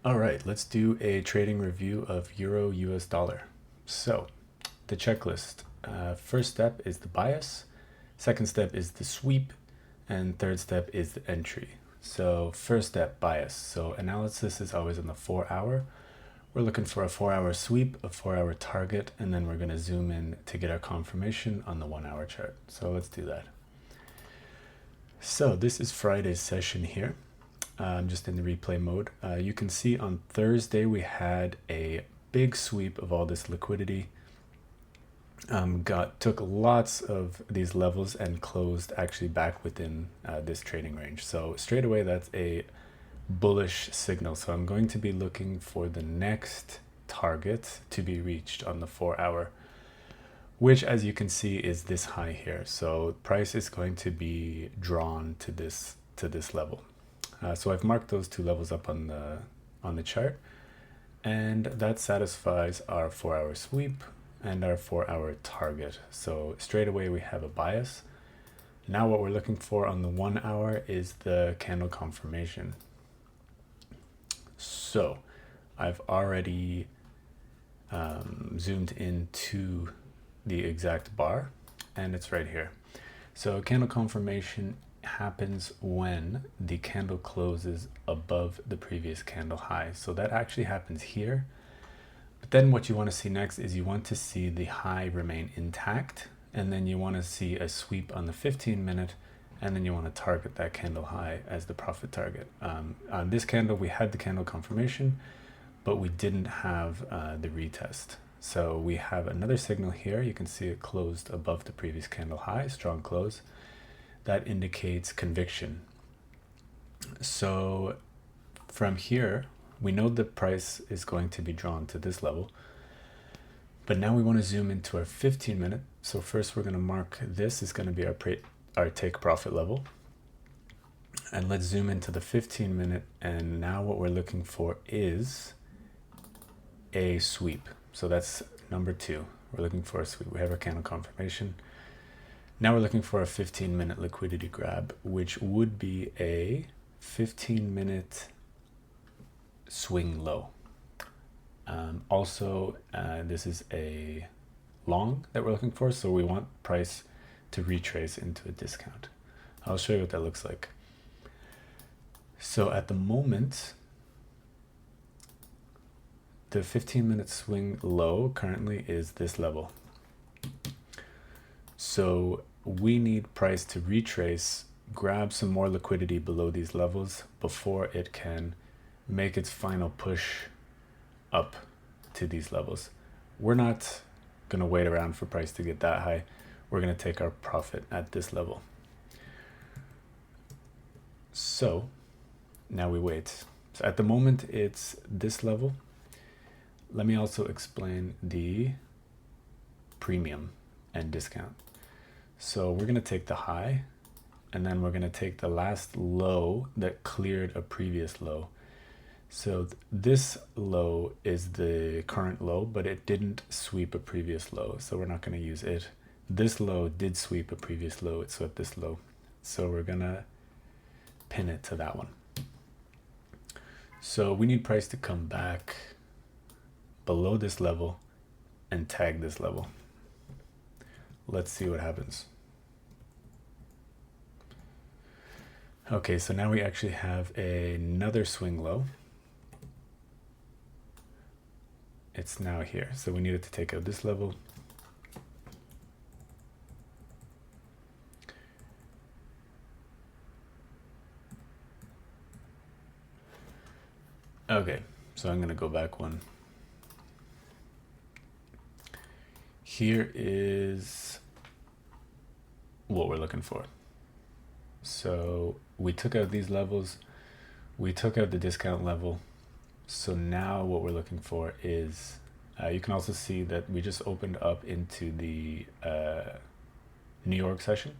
All right, let's do a trading review of Euro US dollar. So the checklist, first step is the bias, second step is the sweep, and third step is the entry. So first step, bias. So analysis is always on the 4-hour. We're looking for a 4-hour sweep, a 4-hour target, and then we're gonna zoom in to get our confirmation on the 1-hour chart. So let's do that. So this is Friday's session here. I'm just in the replay mode. You can see on Thursday we had a big sweep of all this liquidity. Took lots of these levels and closed actually back within this trading range. So straight away that's a bullish signal. So I'm going to be looking for the next target to be reached on the 4-hour, which as you can see is this high here. So price is going to be drawn to this level. So I've marked those two levels up on the chart, and that satisfies our 4-hour sweep and our 4-hour target. So straight away we have a bias. Now what we're looking for on the 1-hour is the candle confirmation. So I've already zoomed into the exact bar, and it's right here. So candle confirmation happens when the candle closes above the previous candle high. So that actually happens here. But then what you want to see next is you want to see the high remain intact, and then you want to see a sweep on the 15-minute, and then you want to target that candle high as the profit target. On this candle, we had the candle confirmation, but we didn't have the retest. So we have another signal here. You can see it closed above the previous candle high, strong close. That indicates conviction. So from here, we know the price is going to be drawn to this level, but now we want to zoom into our 15-minute. So first we're going to mark this is going to be our take profit level. And let's zoom into the 15-minute. And now what we're looking for is a sweep. So that's number 2. We're looking for a sweep. We have our candle confirmation. Now we're looking for a 15-minute liquidity grab, which would be a 15-minute swing low. Also, this is a long that we're looking for, so we want price to retrace into a discount. I'll show you what that looks like. So at the moment, the 15-minute swing low currently is this level. So we need price to retrace, grab some more liquidity below these levels before it can make its final push up to these levels. We're not going to wait around for price to get that high. We're going to take our profit at this level. So now we wait. So at the moment it's this level. Let me also explain the premium and discount. So we're going to take the high, and then we're going to take the last low that cleared a previous low. So this low is the current low, but it didn't sweep a previous low, so we're not going to use it. This low did sweep a previous low, it swept this low. So we're going to pin it to that one. So we need price to come back below this level and tag this level. Let's see what happens. Okay, so now we actually have another swing low. It's now here. So we needed to take out this level. Okay, so I'm gonna go back one. Here is what we're looking for. So we took out these levels, we took out the discount level. So now what we're looking for is, you can also see that we just opened up into the New York session.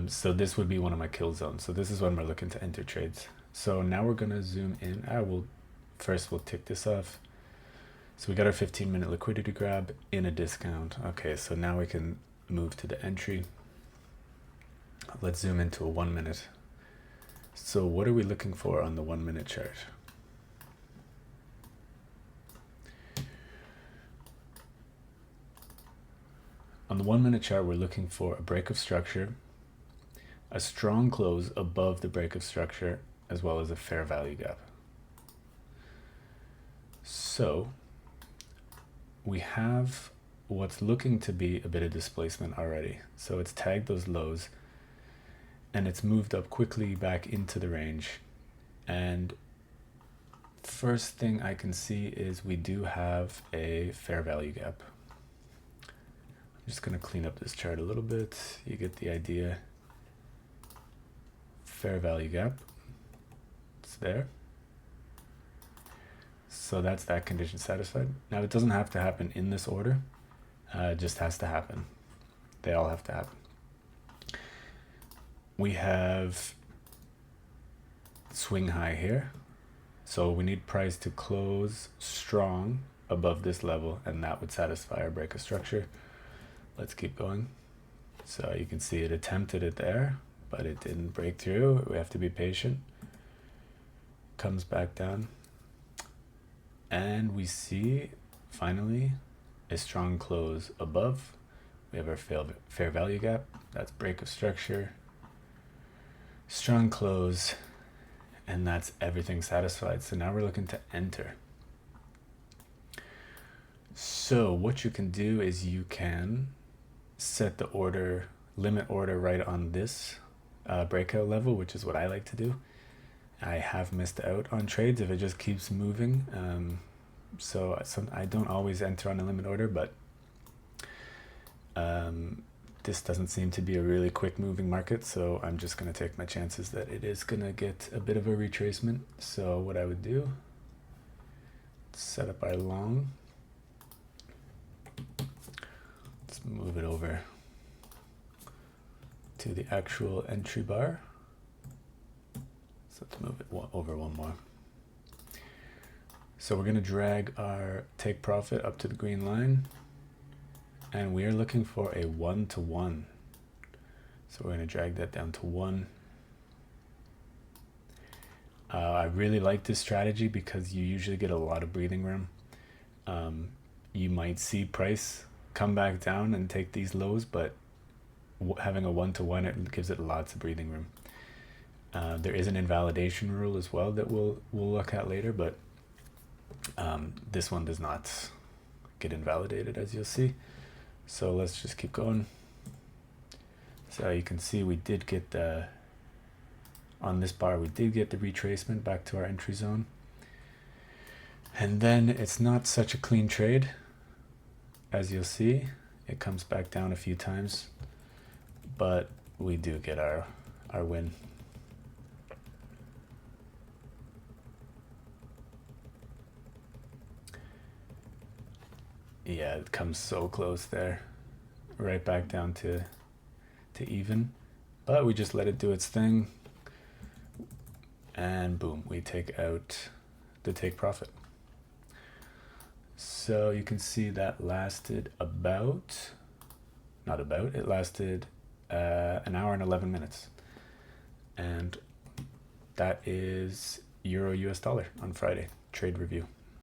So this would be one of my kill zones. So this is when we're looking to enter trades. So now we're gonna zoom in. We'll tick this off. So we got our 15-minute liquidity grab in a discount. Okay, so now we can move to the entry. Let's zoom into a 1 minute. So what are we looking for on the 1 minute chart? on the 1 minute chart, we're looking for a break of structure, a strong close above the break of structure, as well as a fair value gap. So we have what's looking to be a bit of displacement already. So it's tagged those lows and it's moved up quickly back into the range. And first thing I can see is we do have a fair value gap. I'm just going to clean up this chart a little bit. You get the idea. Fair value gap. It's there. So that's that condition satisfied. Now it doesn't have to happen in this order. It just has to happen. They all have to happen. We have swing high here. So we need price to close strong above this level, and that would satisfy our break of structure. Let's keep going. So you can see it attempted it there, but it didn't break through. We have to be patient. Comes back down. And we see finally a strong close above. We have our fair value gap. That's break of structure. Strong close. And that's everything satisfied. So now we're looking to enter. So what you can do is you can set the order, limit order right on this breakout level, which is what I like to do. I have missed out on trades if it just keeps moving. So I don't always enter on a limit order, but this doesn't seem to be a really quick moving market. So I'm just going to take my chances that it is going to get a bit of a retracement. So what I would do, set up our long. Let's move it over to the actual entry bar. So let's move it over one more. So we're going to drag our take profit up to the green line. And we are looking for a 1-to-1. So we're going to drag that down to 1. I really like this strategy because you usually get a lot of breathing room. You might see price come back down and take these lows, but having a 1-to-1, it gives it lots of breathing room. There is an invalidation rule as well that we'll look at later, but this one does not get invalidated, as you'll see. So let's just keep going. So you can see we did get on this bar, we did get the retracement back to our entry zone. And then it's not such a clean trade. As you'll see, it comes back down a few times, but we do get our win. Yeah, it comes so close there, right back down to even, but we just let it do its thing, and boom, we take out the take profit. So you can see that lasted it lasted an hour and 11 minutes, and that is Euro US dollar on Friday trade review.